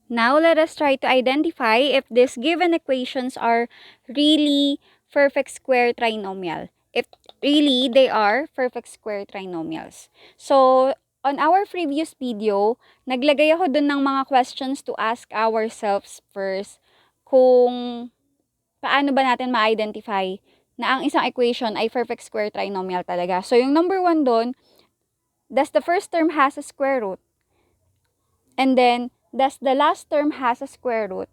Now, let us try to identify if these given equations are really perfect square trinomial. If really they are perfect square trinomials. So, on our previous video, naglagay ako dun ng mga questions to ask ourselves first kung paano ba natin ma-identify na ang isang equation ay perfect square trinomial talaga. So, yung number 1 dun, does the first term has a square root? And then, does the last term has a square root?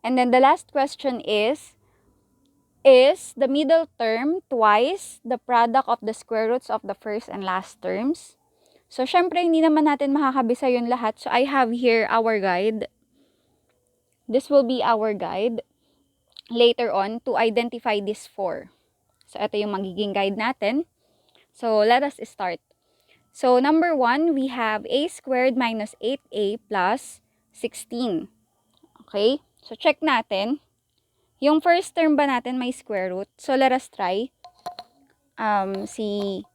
And then the last question is the middle term twice the product of the square roots of the first and last terms? So, syempre, hindi naman natin makakabisa yun lahat. So, I have here our guide. This will be our guide later on to identify these 4. So, ito yung magiging guide natin. So, let us start. So, number 1, we have a squared minus 8a plus 16. Okay? So, check natin. Yung first term ba natin may square root? So, let us try. Si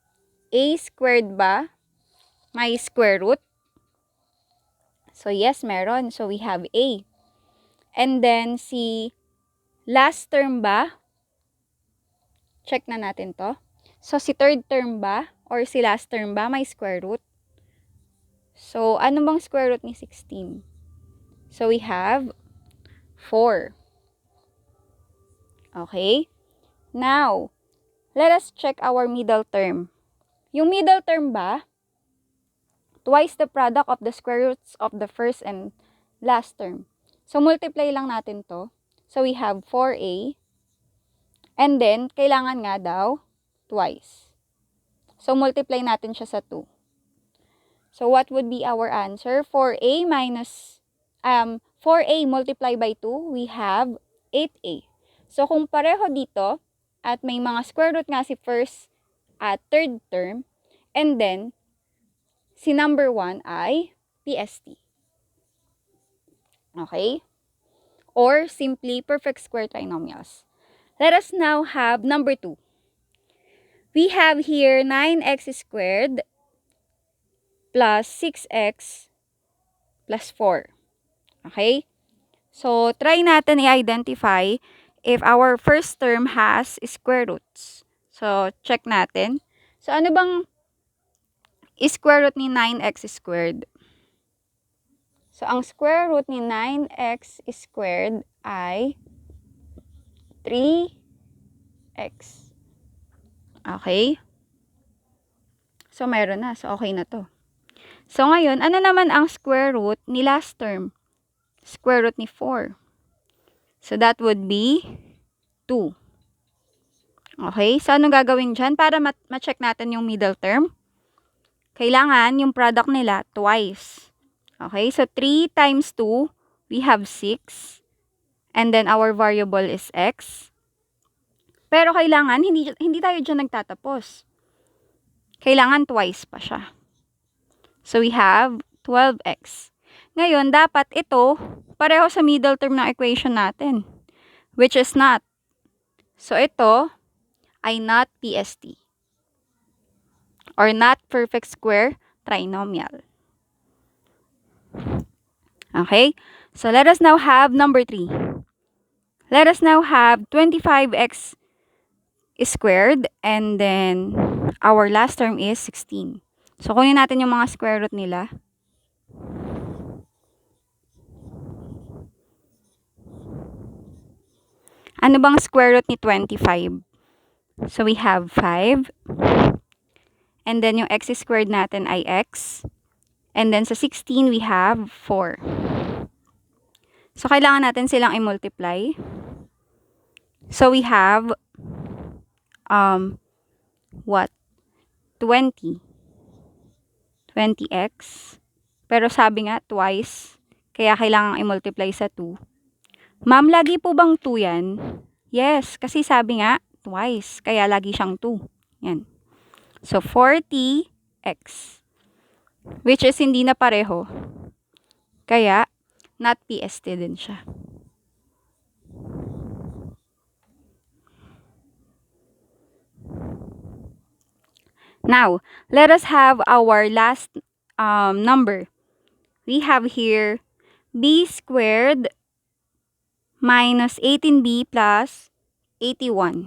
a squared ba may square root? So, yes, meron. So, we have a. And then, si last term ba? Check na natin to. So, si third term ba? Or si last term ba may square root? So, ano bang square root ni 16? So, we have 4. Okay? Now, let us check our middle term. Yung middle term ba, twice the product of the square roots of the first and last term. So, multiply lang natin to. So, we have 4a. And then, kailangan nga daw, twice. So, multiply natin siya sa 2. So, what would be our answer? 4a minus, 4a multiplied by 2, we have 8a. So, kung pareho dito, at may mga square root nga si first at third term, and then, si number 1 ay PST. Okay? Or simply perfect square trinomials. Let us now have number 2. We have here 9x squared plus 6x plus 4. Okay? So, try natin i-identify if our first term has square roots. So, check natin. So, ano bang square root ni 9x squared? So, ang square root ni 9x squared ay 3x. Okay? So, meron na. So, okay na to. So, ngayon, ano naman ang square root ni last term? Square root ni 4. So, that would be 2. Okay? So, anong gagawin dyan? Para ma-check natin yung middle term, kailangan yung product nila twice. Okay? So, 3 times 2, we have 6. And then, our variable is x. Pero kailangan, hindi tayo dyan nagtatapos. Kailangan twice pa siya. So, we have 12x. Ngayon, dapat ito, pareho sa middle term ng equation natin. Which is not. So, ito ay not PST. Or not perfect square trinomial. Okay? So, let us now have number 3. Let us now have 25x squared. And then, our last term is 16. So, kunin natin yung mga square root nila. Ano bang square root ni 25? So, we have 5. And then, yung x squared natin ay x. And then, sa 16, we have 4. So, kailangan natin silang i-multiply. So, we have, what? 20. 20x. Pero sabi nga, twice. Kaya kailangan i-multiply sa 2. Ma'am, lagi po bang 2 yan? Yes, kasi sabi nga, twice. Kaya lagi siyang 2. Yan. So, 40x. Which is hindi na pareho. Kaya, not PST din siya. Now, let us have our last number. We have here b squared minus 18b plus 81.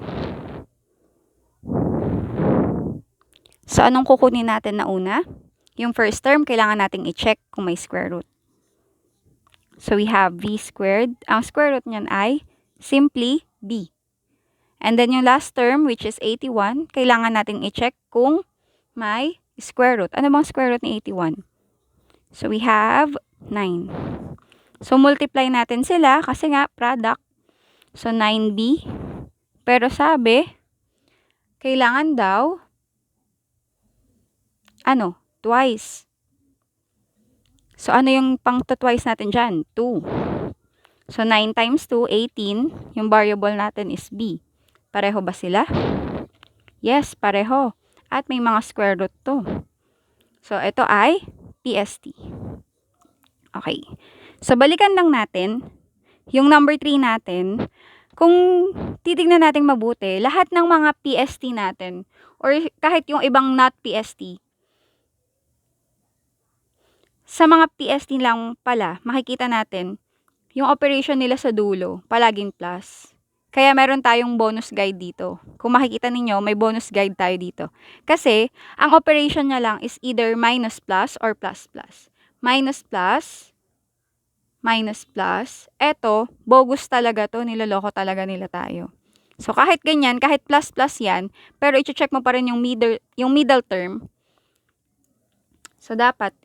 So, anong kukunin natin na una? Yung first term, kailangan nating i-check kung may square root. So, we have b squared. Ang square root niyan ay simply b. And then, yung last term, which is 81, kailangan nating i-check kung may square root. Ano bang square root ni 81? So, we have 9. So, multiply natin sila kasi nga, product. So, 9b. Pero sabi, kailangan daw, twice. So, ano yung pang-twice natin dyan? 2. So, 9 times 2, 18. Yung variable natin is b. Pareho ba sila? Yes, pareho. At may mga square root to. So, ito ay PST. Okay. So, balikan lang natin yung number 3 natin. Kung titignan natin mabuti, lahat ng mga PST natin, or kahit yung ibang not PST, sa mga PST lang pala, makikita natin, yung operation nila sa dulo, palaging plus. Kaya meron tayong bonus guide dito. Kung makikita ninyo, may bonus guide tayo dito. Kasi, ang operation niya lang is either minus plus or plus plus. Minus plus, minus plus. Eto, bogus talaga to, niloloko talaga nila tayo. So, kahit ganyan, kahit plus plus yan, pero i-check mo pa rin yung middle term. So, dapat,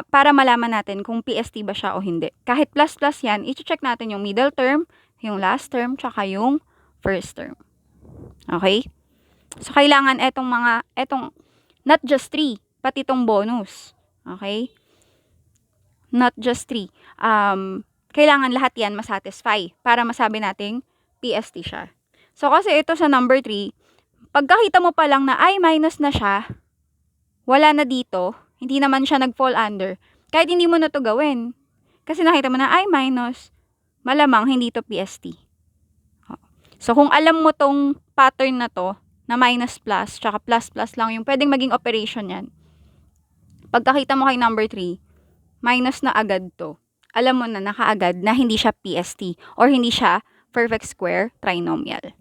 para malaman natin kung PST ba siya o hindi. Kahit plus plus yan, i-check natin yung middle term, yung last term, tsaka yung first term. Okay? So, kailangan etong, not just 3, pati itong bonus. Okay? Not just 3. Kailangan lahat yan masatisfy para masabi nating PST siya. So, kasi ito sa number 3, pagkakita mo pa lang na ay minus na siya, wala na dito, hindi naman siya nag-fall under, kahit hindi mo na to gawin. Kasi nakita mo na ay minus, malamang hindi to PST. So, kung alam mo tong pattern na to, na minus plus, tsaka plus plus lang yung pwedeng maging operation yan, pagkakita mo kay number 3, minus na agad to. Alam mo na nakaagad na hindi siya PST or hindi siya perfect square trinomial.